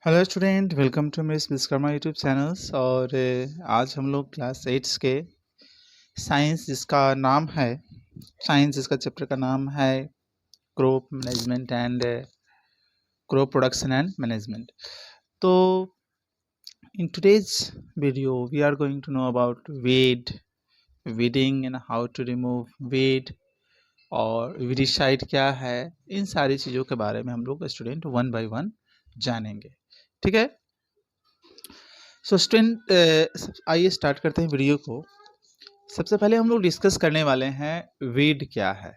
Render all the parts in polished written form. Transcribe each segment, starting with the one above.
Hello student, welcome to miss Vishwakarma YouTube channels. और आज हम लोग क्लास 8 के साइंस जिसका चैप्टर का नाम है crop management and crop production and management. तो in today's video we are going to know about weeding and how to remove weed और वीडिसाइड क्या है। इन सारी चीज़ों के बारे में हम लोग स्टूडेंट वन बाय वन जानेंगे। ठीक है, सो स्टूडेंट आइए स्टार्ट करते हैं वीडियो को। सबसे पहले हम लोग डिस्कस करने वाले हैं वीड क्या है।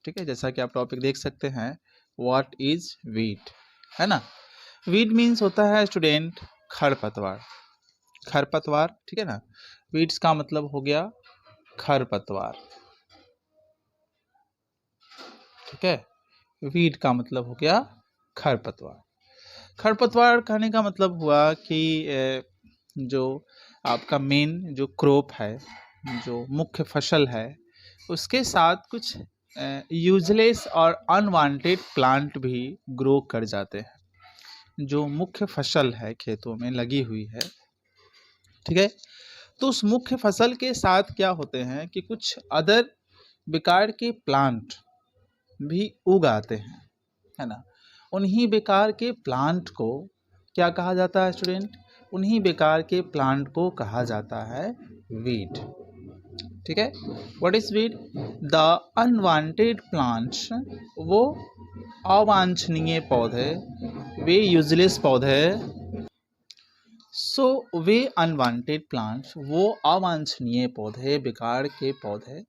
ठीक है, जैसा कि आप टॉपिक देख सकते हैं, व्हाट इज वीड, है ना। वीड मीन्स होता है स्टूडेंट खरपतवार। खरपतवार, ठीक है ना। वीड्स का मतलब हो गया खरपतवार। ठीक है, वीड का मतलब हो गया खरपतवार। खरपतवार कहने का मतलब हुआ कि जो आपका मेन जो क्रॉप है, जो मुख्य फसल है, उसके साथ कुछ यूजलेस और अनवांटेड प्लांट भी ग्रो कर जाते हैं। जो मुख्य फसल है खेतों में लगी हुई है, ठीक है, तो उस मुख्य फसल के साथ क्या होते हैं कि कुछ अदर बेकार के प्लांट भी उगाते हैं, है ना। उन्हीं बेकार के प्लांट को क्या कहा जाता है स्टूडेंट? उन्हीं बेकार के प्लांट को कहा जाता है वीड। ठीक है, what is weed? The unwanted plants, वो अवांछनीय पौधे, वे यूजलेस पौधे। वे अनवांटेड प्लांट्स, वो अवांछनीय पौधे, बेकार के पौधे,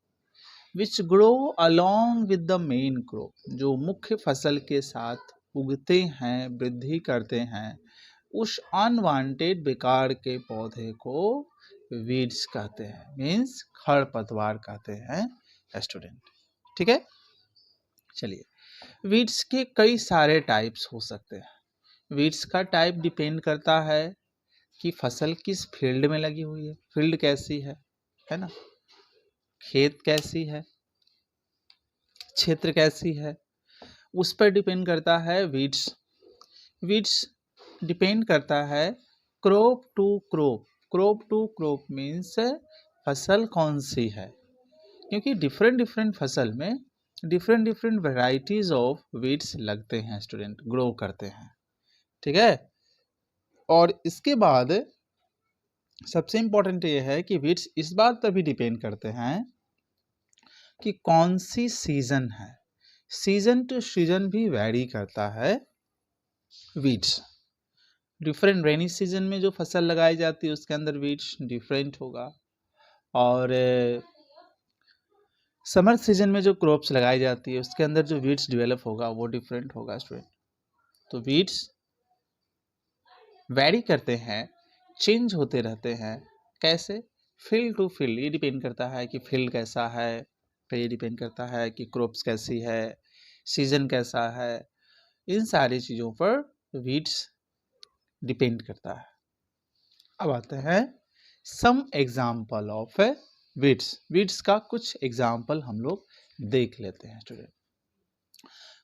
which grow along with the main crop, जो मुख्य फसल के साथ उगते हैं, वृद्धि करते हैं, उस अनवांटेड बेकार के पौधे को वीड्स कहते हैं, मीन्स खरपतवार कहते हैं स्टूडेंट। ठीक है, चलिए, वीड्स के कई सारे टाइप्स हो सकते हैं। वीड्स का टाइप डिपेंड करता है कि फसल किस फील्ड में लगी हुई है, फील्ड कैसी है ना, खेत कैसी है, क्षेत्र कैसी है, उस पर डिपेंड करता है वीड्स। वीड्स डिपेंड करता है crop to crop. Crop to crop means फसल कौन सी है, क्योंकि डिफरेंट डिफरेंट फसल में different different varieties of weeds लगते हैं स्टूडेंट, ग्रो करते हैं। ठीक है, और इसके बाद सबसे इंपॉर्टेंट ये है कि वीड्स इस बात पर भी डिपेंड करते हैं कि कौन सी सीजन है। सीजन टू सीजन भी वैरी करता है वीड्स। डिफरेंट रेनी सीजन में जो फसल लगाई जाती है उसके अंदर वीड्स डिफरेंट होगा, और समर सीजन में जो क्रॉप्स लगाई जाती है उसके अंदर जो वीड्स डेवलप होगा वो डिफरेंट होगा स्टूडेंट। तो वीड्स वैरी करते हैं, चेंज होते रहते हैं। कैसे? फील्ड टू फील्ड, ये डिपेंड करता है कि फील्ड कैसा है, पे ये डिपेंड करता है कि क्रॉप्स कैसी है, सीजन कैसा है। इन सारी चीज़ों पर वीड्स डिपेंड करता है। अब आते हैं some example of weeds. Weeds का कुछ एग्जाम्पल हम लोग देख लेते हैं स्टूडेंट।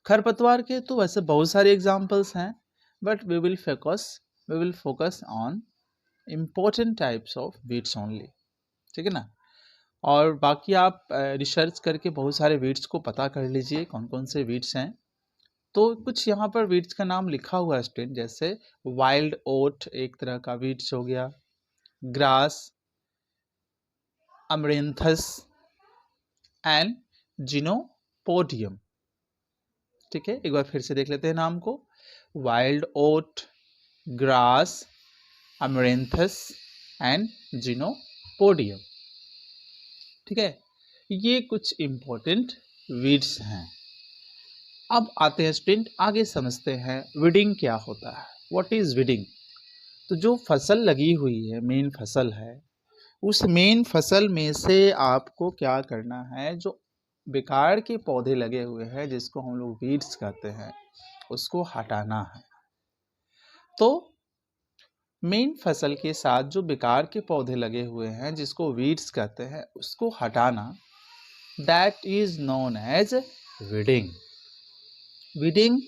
खरपतवार के तो वैसे बहुत सारे एग्जाम्पल्स हैं, but we will focus on important types of weeds only. ठीक है ना, और बाकी आप रिसर्च करके बहुत सारे वीड्स को पता कर लीजिए कौन कौन से वीड्स हैं। तो कुछ यहाँ पर वीड्स का नाम लिखा हुआ है स्टूडेंट, जैसे वाइल्ड ओट एक तरह का वीड्स हो गया, ग्रास, अमरेंथस एंड जिनोपोडियम। ठीक है, एक बार फिर से देख लेते हैं नाम को। Wild oat, grass, amaranthus and chenopodium. ठीक है, ये कुछ इंपॉर्टेंट वीड्स हैं। अब आते हैं स्टूडेंट, आगे समझते हैं वीडिंग क्या होता है। What is weeding? तो जो फसल लगी हुई है, मेन फसल है, उस मेन फसल में से आपको क्या करना है, जो बेकार के पौधे लगे हुए हैं जिसको हम लोग वीड्स कहते हैं, उसको हटाना है। तो मेन फसल के साथ जो बेकार के पौधे लगे हुए हैं जिसको वीड्स कहते हैं, उसको हटाना, that is known as weeding. Weeding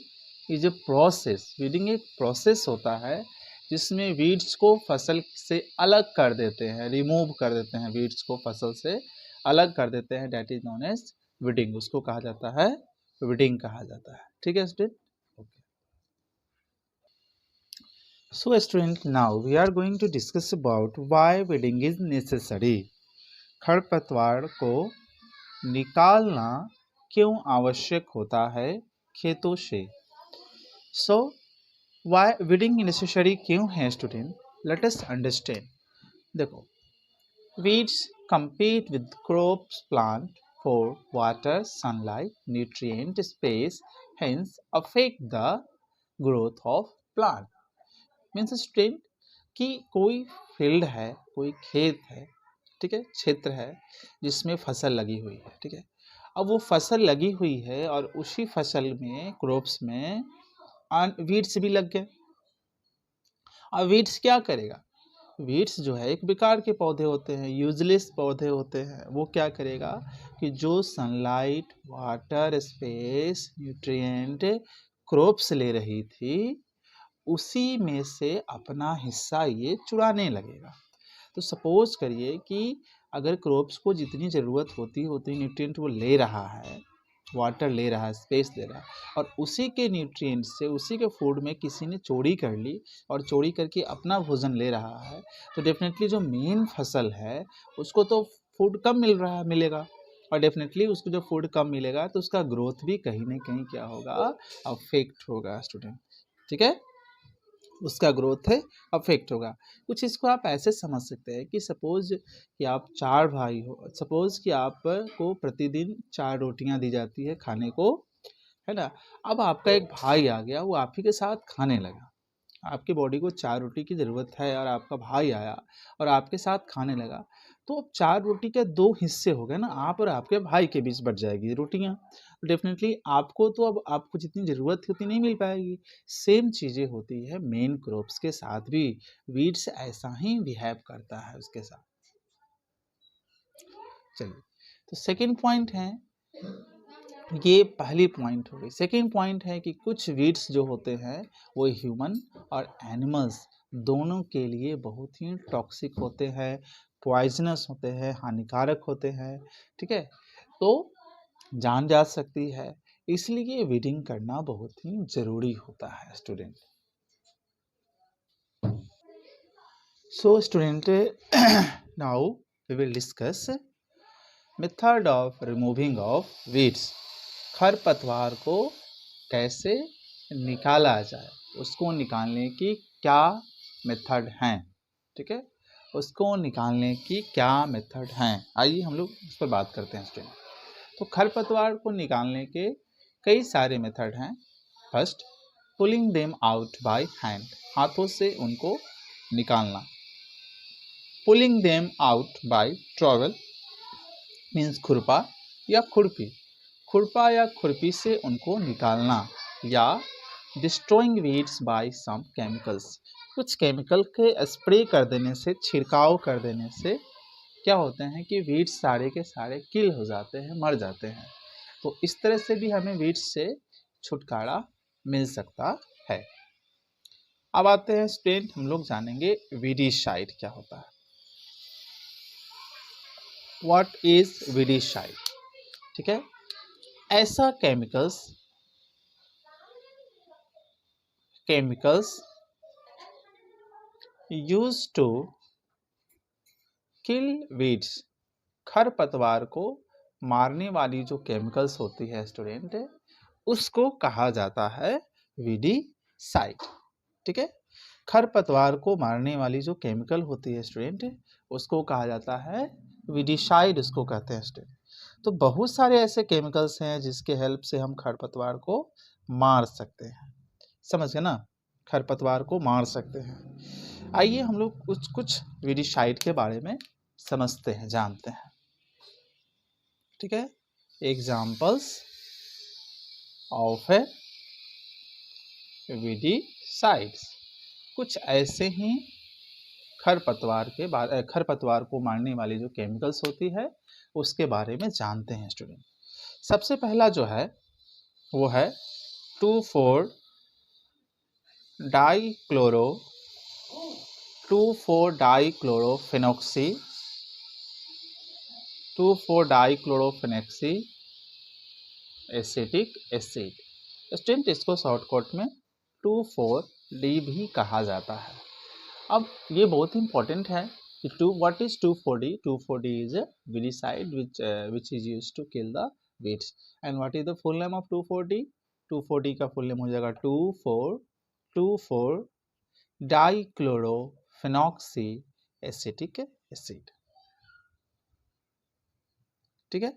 is a process. Weeding एक प्रोसेस होता है जिसमें वीड्स को फसल से अलग कर देते हैं, रिमूव कर देते हैं, वीड्स को फसल से अलग कर देते हैं, that is known as weeding. उसको कहा जाता है वीडिंग कहा जाता है। ठीक है student, okay. So student, now we are going to discuss about why weeding is necessary. खरपतवार को निकालना क्यों आवश्यक होता है खेतों से। सो वाई वीडिंग नेसेसरी क्यों है स्टूडेंट, लेट अस अंडरस्टैंड। देखो, weeds compete with crops plant for water, sunlight, nutrient, space, hence affect the growth of plant। Means student कि कोई फील्ड है, कोई खेत है, ठीक है, क्षेत्र है जिसमें फसल लगी हुई है, ठीक है। अब वो फसल लगी हुई है और उसी फसल में, क्रॉप्स में वीड्स भी लग गए। अब वीड्स क्या करेगा, वीड्स जो है एक बेकार के पौधे होते हैं, यूजलेस पौधे होते हैं। वो क्या करेगा कि जो sunlight, water, space, nutrient crops ले रही थी, उसी में से अपना हिस्सा ये चुराने लगेगा। तो सपोज करिए कि अगर क्रॉप्स को जितनी ज़रूरत होती न्यूट्रिएंट वो ले रहा है, वाटर ले रहा है, स्पेस ले रहा है, और उसी के न्यूट्रिएंट से, उसी के फूड में किसी ने चोरी कर ली और चोरी करके अपना भोजन ले रहा है, तो डेफिनेटली जो मेन फसल है उसको तो फूड कम मिलेगा, और डेफिनेटली उसको जब फूड कम मिलेगा तो उसका ग्रोथ भी कहीं ना कहीं क्या होगा, अफेक्ट होगा स्टूडेंट। ठीक है, उसका ग्रोथ है अफेक्ट होगा। कुछ इसको आप ऐसे समझ सकते हैं कि सपोज कि आप 4 भाई हो, सपोज कि आपको प्रतिदिन 4 रोटियां दी जाती है खाने को, है ना। अब आपका एक भाई आ गया, वो आप ही के साथ खाने लगा, आपकी बॉडी को 4 रोटी की ज़रूरत है और आपका भाई आया और आपके साथ खाने लगा, तो अब 4 रोटी के 2 हिस्से हो गए ना, आप और आपके भाई के बीच बट जाएगी रोटियां। डेफिनेटली आपको तो अब आपको जितनी ज़रूरत थी उतनी नहीं मिल पाएगी। सेम चीज़ें होती है मेन क्रॉप्स के साथ भी, वीड्स ऐसा ही बिहेव करता है उसके साथ। चलिए, तो सेकेंड पॉइंट है, ये पहली पॉइंट हो गई। सेकेंड पॉइंट है कि कुछ वीड्स जो होते हैं वो ह्यूमन और एनिमल्स दोनों के लिए बहुत ही टॉक्सिक होते हैं, पॉइजनस होते हैं, हानिकारक होते हैं। ठीक है, तो जान जा सकती है, इसलिए वीडिंग करना बहुत ही जरूरी होता है student. So student, now we will discuss method of removing of weeds. खरपतवार को कैसे निकाला जाए, उसको निकालने की क्या मेथड हैं। ठीक है, उसको निकालने की क्या मेथड हैं, आइए हम लोग इस पर बात करते हैं स्टूडेंट। तो खरपतवार को निकालने के कई सारे मेथड हैं। First, pulling them out by hand, हाथों से उनको निकालना। Pulling them out by trowel means खुरपा या खुरपी, खुरपा या खुरपी से उनको निकालना। या destroying weeds by some chemicals, कुछ केमिकल के स्प्रे कर देने से, छिड़काव कर देने से क्या होते हैं कि वीड्स सारे के सारे किल हो जाते हैं, मर जाते हैं। तो इस तरह से भी हमें वीड्स से छुटकारा मिल सकता है। अब आते हैं स्टूडेंट, हम लोग जानेंगे वीडिसाइड क्या होता है। What is weedicide? ठीक है, ऐसा chemicals use to kill weeds, खरपतवार को मारने वाली जो केमिकल्स होती है स्टूडेंट, उसको कहा जाता है वीडिसाइड। ठीक है, खरपतवार को मारने वाली जो केमिकल होती है स्टूडेंट, उसको कहा जाता है वीडिसाइड, उसको कहते हैं स्टूडेंट। तो बहुत सारे ऐसे केमिकल्स हैं जिसके हेल्प से हम खरपतवार को मार सकते हैं, समझ गए ना, खरपतवार को मार सकते हैं। आइए हम लोग कुछ वीडिसाइड के बारे में समझते हैं, जानते हैं। ठीक है, एग्जाम्पल्स ऑफ ए वीडिसाइड्स, कुछ ऐसे ही खरपतवार को मारने वाली जो केमिकल्स होती है उसके बारे में जानते हैं स्टूडेंट। सबसे पहला जो है वो है 2,4 डाइक्लोरो 2,4-डाइक्लोरोफेनॉक्सी 2,4-डाइक्लोरोफेनॉक्सी एसिटिक एसिड। स्टूडेंट इसको शॉर्टकट में 2,4-D भी कहा जाता है। अब ये बहुत इंपॉर्टेंट है कि what is 2,4-D? 2,4-D is a weedicide which is used to kill the weeds. And what is the full name of 2,4-D? 2,4-D का फुल नेम हो जाएगा 2,4-डाइक्लोरोफेनॉक्सी एसिटिक एसिड। ठीक है।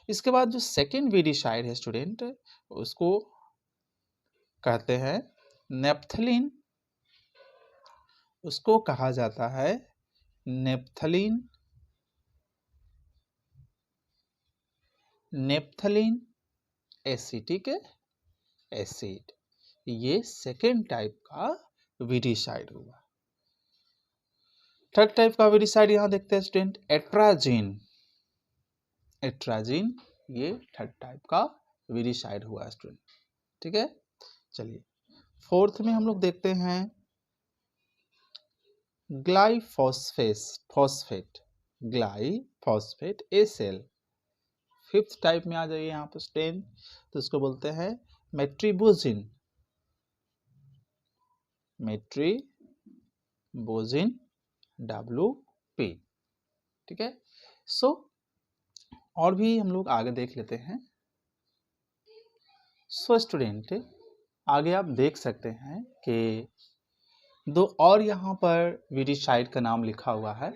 इसके बाद जो सेकेंड वीडिसाइड है स्टूडेंट, उसको कहते हैं नेप्थलीन। उसको कहा जाता है नेप्थलीन, नेप्थलीन एसिटिक एसिड। ये सेकेंड टाइप का वीडिसाइड हुआ। थर्ड टाइप का वीडिसाइड यहां देखते हैं स्टूडेंट, एट्राजिन। एट्राजिन ये थर्ड टाइप का वीडिसाइड हुआ स्टूडेंट। ठीक है। चलिए फोर्थ में हम लोग देखते हैं ग्लाइफॉस्फेट, ग्लाइफॉस्फेट एसेल। फिफ्थ टाइप में आ जाइए यहाँ पर स्टूडेंट, तो इसको बोलते हैं मेट्रीबोजिन, मेट्रीबोजिन WP। ठीक है। सो और भी हम लोग आगे देख लेते हैं। सो स्टूडेंट आगे आप देख सकते हैं कि दो और यहाँ पर वीडिसाइड का नाम लिखा हुआ है।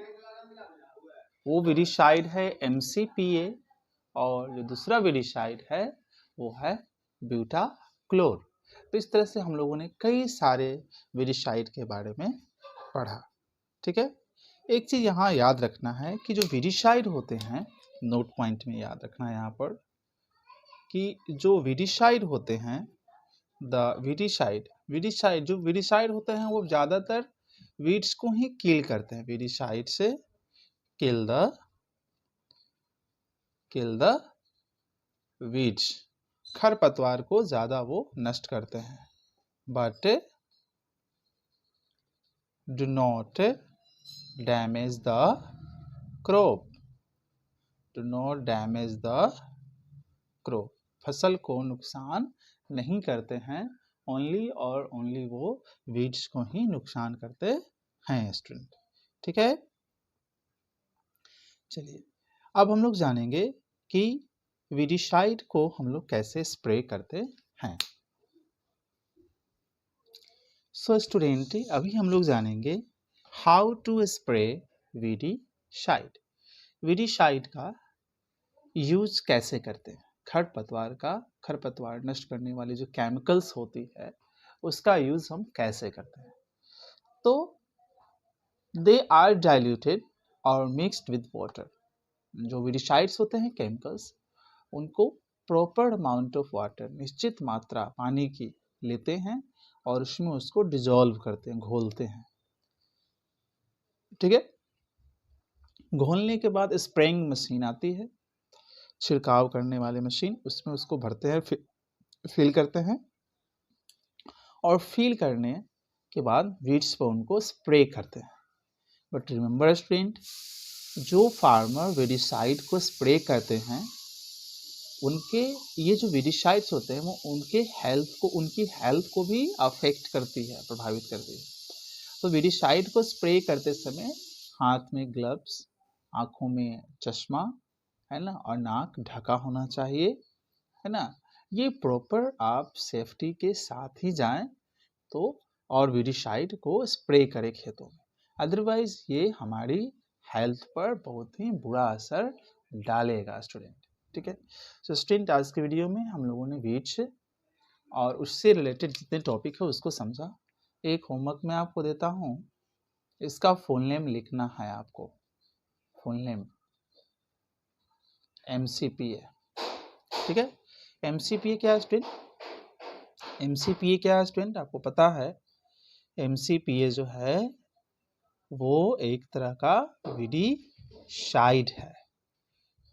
वो वीडिसाइड है MCPA और जो दूसरा वीडिसाइड है वो है ब्यूटाक्लोर। तो इस तरह से हम लोगों ने कई सारे वीडिसाइड के बारे में पढ़ा। ठीक है। एक चीज यहाँ याद रखना है कि जो वीडिसाइड होते हैं, नोट पॉइंट में याद रखना है यहाँ पर कि जो वीडिसाइड होते हैं, वीडिसाइड जो वीडिसाइड होते हैं वो ज्यादातर वीड्स को ही किल करते हैं। वीडिसाइड से किल द वीड्स, खरपतवार को ज्यादा वो नष्ट करते हैं। But do not damage the crop, do not damage the crop, फसल को नुकसान नहीं करते हैं। ओनली और ओनली वो वीड्स को ही नुकसान करते हैं स्टूडेंट। ठीक है। चलिए अब हम लोग जानेंगे कि वीडिसाइड को हम लोग कैसे स्प्रे करते हैं। सो स्टूडेंट अभी हम लोग जानेंगे how to spray weedicide. Weedicide का यूज कैसे करते हैं। खरपतवार नष्ट करने वाली जो केमिकल्स होती है उसका यूज हम कैसे करते हैं। तो दे आर डाइल्यूटेड और मिक्स्ड विद वाटर। जो वीडिसाइड्स होते हैं केमिकल्स, उनको प्रॉपर अमाउंट ऑफ वाटर, निश्चित मात्रा पानी की लेते हैं और उसमें उसको डिजोल्व करते हैं, घोलते हैं। ठीक है। घोलने के बाद स्प्रेइंग मशीन आती है, छिड़काव करने वाली मशीन, उसमें उसको भरते हैं, फिल करते हैं और फिल करने के बाद वीड्स पर उनको स्प्रे करते हैं। बट रिमेंबर स्टूडेंट, जो फार्मर वीडिसाइड को स्प्रे करते हैं उनके ये जो वीडिसाइड्स होते हैं वो उनकी हेल्थ को भी अफेक्ट करती है, प्रभावित करती है। तो वीडिसाइड को स्प्रे करते समय हाथ में ग्लव्स, आंखों में चश्मा, है ना, और नाक ढका होना चाहिए, है ना। ये प्रॉपर आप सेफ्टी के साथ ही जाएं तो और वीडिसाइड को स्प्रे करें खेतों में। अदरवाइज ये हमारी हेल्थ पर बहुत ही बुरा असर डालेगा स्टूडेंट। ठीक है। सो स्टूडेंट आज के वीडियो में हम लोगों ने वीड्स और उससे रिलेटेड जितने टॉपिक है उसको समझा। एक होमवर्क मैं आपको देता हूँ, इसका फुल नेम लिखना है आपको। Full name MCPA। ठीक है। MCPA क्या है स्टूडेंट? MCPA क्या है स्टूडेंट? आपको पता है MCPA जो है वो एक तरह का वीडिसाइड है।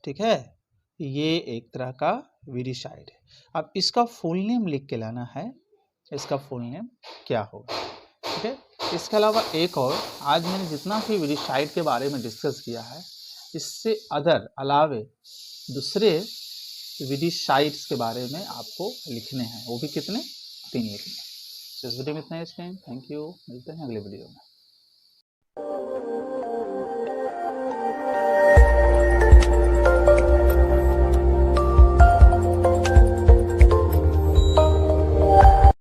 ठीक है। ये एक तरह का वीडिसाइड है। अब इसका फुल नेम लिख के लाना है इसका फुल नेम क्या होगा। ठीक है, इसके अलावा एक और, आज मैंने जितना भी विडिसाइड के बारे में डिस्कस किया है, इससे अलावे दूसरे विडिसाइड्स के बारे में आपको लिखने हैं, वो भी कितने, 3 लिखने हैं। इस वीडियो में इतना ही। थैंक यू, मिलते हैं अगले वीडियो में।